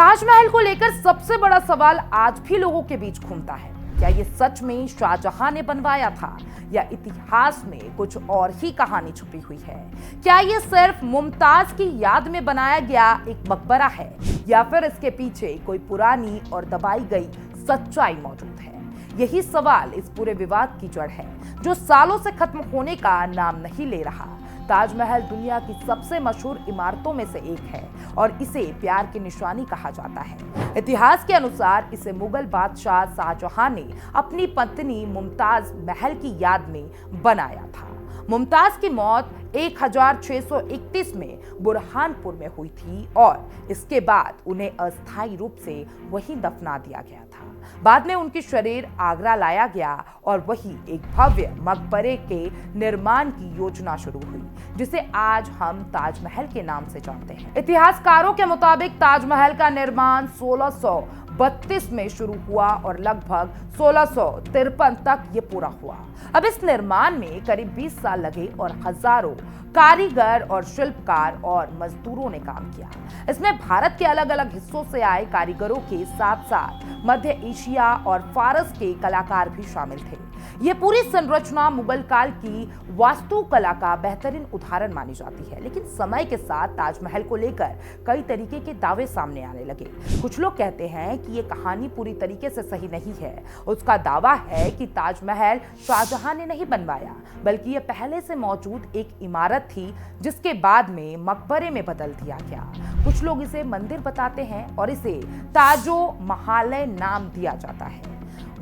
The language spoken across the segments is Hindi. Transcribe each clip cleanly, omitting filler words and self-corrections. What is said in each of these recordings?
ताजमहल को लेकर सबसे बड़ा सवाल आज भी लोगों के बीच घूमता है। क्या ये सच में शाहजहां ने बनवाया था या इतिहास में कुछ और ही कहानी छुपी हुई है? क्या ये सिर्फ मुमताज की याद में बनाया गया एक मकबरा है या फिर इसके पीछे कोई पुरानी और दबाई गई सच्चाई मौजूद है? यही सवाल इस पूरे विवाद की जड़ है, जो सालों से खत्म होने का नाम नहीं ले रहा। ताजमहल दुनिया की सबसे मशहूर इमारतों में से एक है और इसे प्यार की निशानी कहा जाता है। इतिहास के अनुसार इसे मुगल बादशाह शाहजहां ने अपनी पत्नी मुमताज महल की याद में बनाया था। मुमताज की मौत 1631 में बुरहानपुर में हुई थी और इसके बाद उन्हें अस्थायी रूप से वहीं दफना दिया गया था। बाद में उनकी शरीर आगरा लाया गया और वहीं एक भव्य मकबरे के निर्माण की योजना शुरू हुई, जिसे आज हम ताजमहल के नाम से जानते हैं। इतिहासकारों के मुताबिक ताजमहल का निर्माण 1632 में शुरू हुआ और लगभग 1653 तक ये पूरा हुआ। अब इस निर्माण में करीब 20 साल लगे और हजारों कारीगर और शिल्पकार और मजदूरों ने काम किया। इसमें भारत के अलग अलग हिस्सों से आए कारीगरों के साथ साथ मध्य एशिया और फारस के कलाकार भी शामिल थे। ये पूरी संरचना मुगल काल की वास्तुकला का बेहतरीन उदाहरण मानी जाती है। लेकिन समय के साथ ताजमहल को लेकर कई तरीके के दावे सामने आने लगे। कुछ लोग कहते हैं कि ये कहानी पूरी तरीके से सही नहीं है। उसका दावा है कि ताजमहल शाहजहां ने नहीं बनवाया, बल्कि ये पहले से मौजूद एक इमारत थी जिसके बाद में मकबरे में बदल दिया गया। कुछ लोग इसे मंदिर बताते हैं और इसे ताजो महालय नाम दिया जाता है।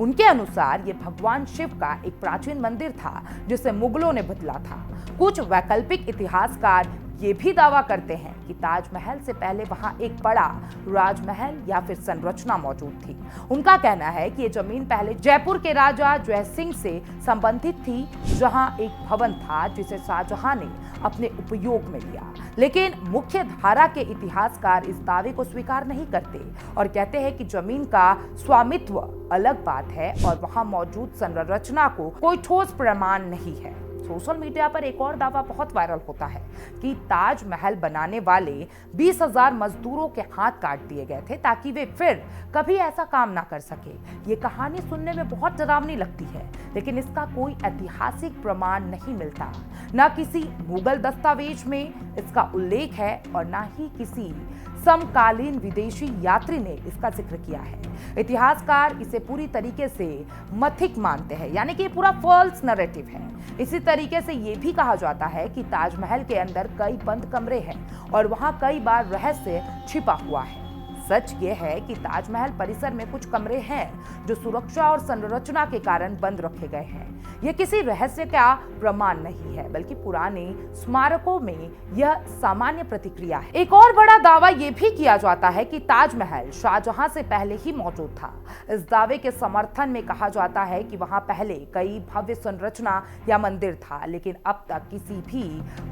उनके अनुसार ये भगवान शिव का एक प्राचीन मंदिर था जिसे मुगलों ने बदला था। कुछ वैकल्पिक इतिहासकार ये भी दावा करते हैं कि ताजमहल से पहले वहां एक बड़ा राजमहल या फिर संरचना मौजूद थी। उनका कहना है कि ये जमीन पहले जयपुर के राजा जय सिंह से संबंधित थी, जहां एक भवन था जिसे शाहजहां ने अपने उपयोग में लिया। लेकिन मुख्य धारा के इतिहासकार इस दावे को स्वीकार नहीं करते और कहते हैं कि जमीन का स्वामित्व अलग बात है और वहां मौजूद संरचना को कोई ठोस प्रमाण नहीं है। सोशल मीडिया पर एक और दावा बहुत वायरल होता है कि ताजमहल बनाने वाले 20,000 मजदूरों के हाथ काट दिए गए थे ताकि वे फिर कभी ऐसा काम ना कर सके। ये कहानी सुनने में बहुत डरावनी लगती है, लेकिन इसका कोई ऐतिहासिक प्रमाण नहीं मिलता। ना किसी मुगल दस्तावेज में इसका उल्लेख है और ना ही किसी समकालीन विदेशी यात्री ने इसका जिक्र किया है। इतिहासकार इसे पूरी तरीके से मथिक मानते हैं, यानी कि पूरा फॉल्स नैरेटिव है। इसी तरीके से ये भी कहा जाता है कि ताजमहल के अंदर कई बंद कमरे हैं और वहां कई बार रहस्य छिपा हुआ है। सच ये है कि ताजमहल परिसर में कुछ कमरे हैं जो सुरक्षा और संरचना के कारण बंद रखे गए हैं। यह किसी रहस्य का प्रमाण नहीं है, बल्कि पुराने स्मारकों में यह सामान्य प्रतिक्रिया है। एक और बड़ा दावा यह भी किया जाता है कि ताजमहल शाहजहां से पहले ही मौजूद था। इस दावे के समर्थन में कहा जाता है कि वहां पहले कई भव्य संरचना या मंदिर था, लेकिन अब तक किसी भी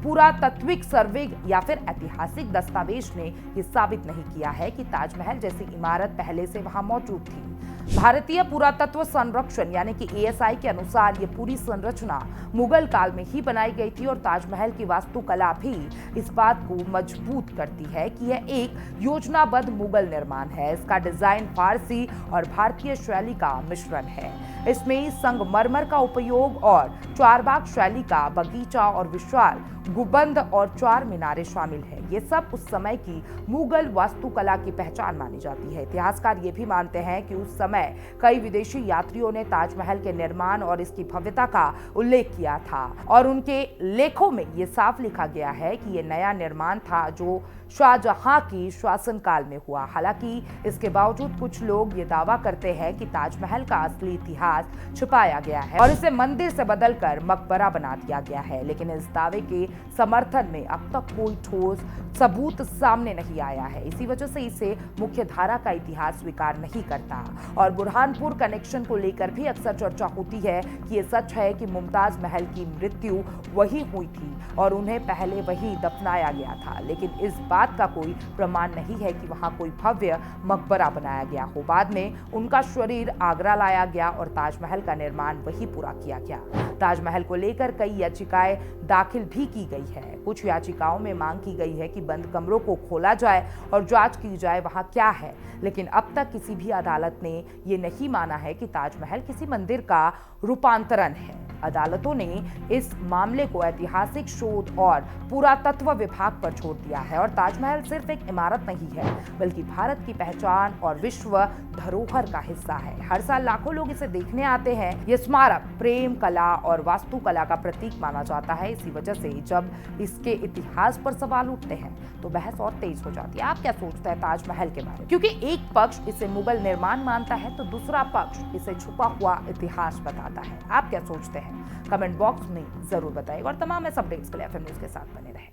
पुरातात्विक सर्वे या फिर ऐतिहासिक दस्तावेज ने यह साबित नहीं किया है कि ताजमहल जैसी इमारत पहले से वहां मौजूद थी। भारतीय पुरातत्व संरक्षण यानी कि ASI के अनुसार ये पूरी संरचना मुगल काल में ही बनाई गई थी और ताजमहल की वास्तुकला भी इस बात को मजबूत करती है कि यह एक योजनाबद्ध मुगल निर्माण है। इसका डिजाइन फारसी और भारतीय शैली का मिश्रण है। इसमें संगमरमर का उपयोग और चारबाग शैली का बगीचा और विशाल गुंबद और चार मीनारें शामिल है। ये सब उस समय की मुगल वास्तुकला की पहचान मानी जाती है। इतिहासकार ये भी मानते हैं कि उस समय कई विदेशी यात्रियों ने ताजमहल के निर्माण और इसकी भव्यता का उल्लेख किया था और उनके लेखों में ये साफ लिखा गया है कि ये नया निर्माण था जो शाहजहां की शासनकाल में हुआ। हालांकि इसके बावजूद कुछ लोग ये दावा करते हैं कि ताजमहल का असली इतिहास छुपाया गया है और इसे मंदिर से बदलकर मकबरा बना दिया गया है। लेकिन इस दावे के समर्थन में अब तक कोई ठोस सबूत सामने नहीं आया है। इसी वजह से इसे मुख्य धारा का इतिहास स्वीकार नहीं करता। और बुरहानपुर कनेक्शन को लेकर भी अक्सर चर्चा होती है कि ये सच है कि मुमताज महल की मृत्यु वही हुई थी और उन्हें पहले वही दफनाया गया था, लेकिन इस बात का कोई प्रमाण नहीं है कि वहां कोई भव्य मकबरा बनाया गया हो। बाद में उनका शरीर आगरा लाया गया और ताजमहल का निर्माण वही पूरा किया गया। ताजमहल को लेकर कई याचिकाएं दाखिल भी की गई है। कुछ याचिकाओं में मांग की गई है कि बंद कमरों को खोला जाए और जांच की जाए वहां क्या है, लेकिन अब तक किसी भी अदालत ने ये नहीं माना है कि ताजमहल किसी मंदिर का रूपांतरण है। अदालतों ने इस मामले को ऐतिहासिक शोध और पुरातत्व विभाग पर छोड़ दिया है और ताजमहल सिर्फ एक इमारत नहीं है बल्कि भारत की पहचान और विश्व धरोहर का हिस्सा है। हर साल लाखों लोग इसे देखने आते हैं। ये स्मारक प्रेम, कला और वास्तुकला का प्रतीक माना जाता है। इसी वजह से जब इसके इतिहास पर सवाल उठते हैं तो बहस और तेज हो जाती है। आप क्या सोचते हैं ताजमहल के बारे में? क्योंकि एक पक्ष इसे मुगल निर्माण मानता है तो दूसरा पक्ष इसे छुपा हुआ इतिहास बताता है। आप क्या सोचते हैं? कमेंट बॉक्स में जरूर बताइए और तमाम ऐसे अपडेट्स के लिए एफएम न्यूज़ के साथ बने रहें।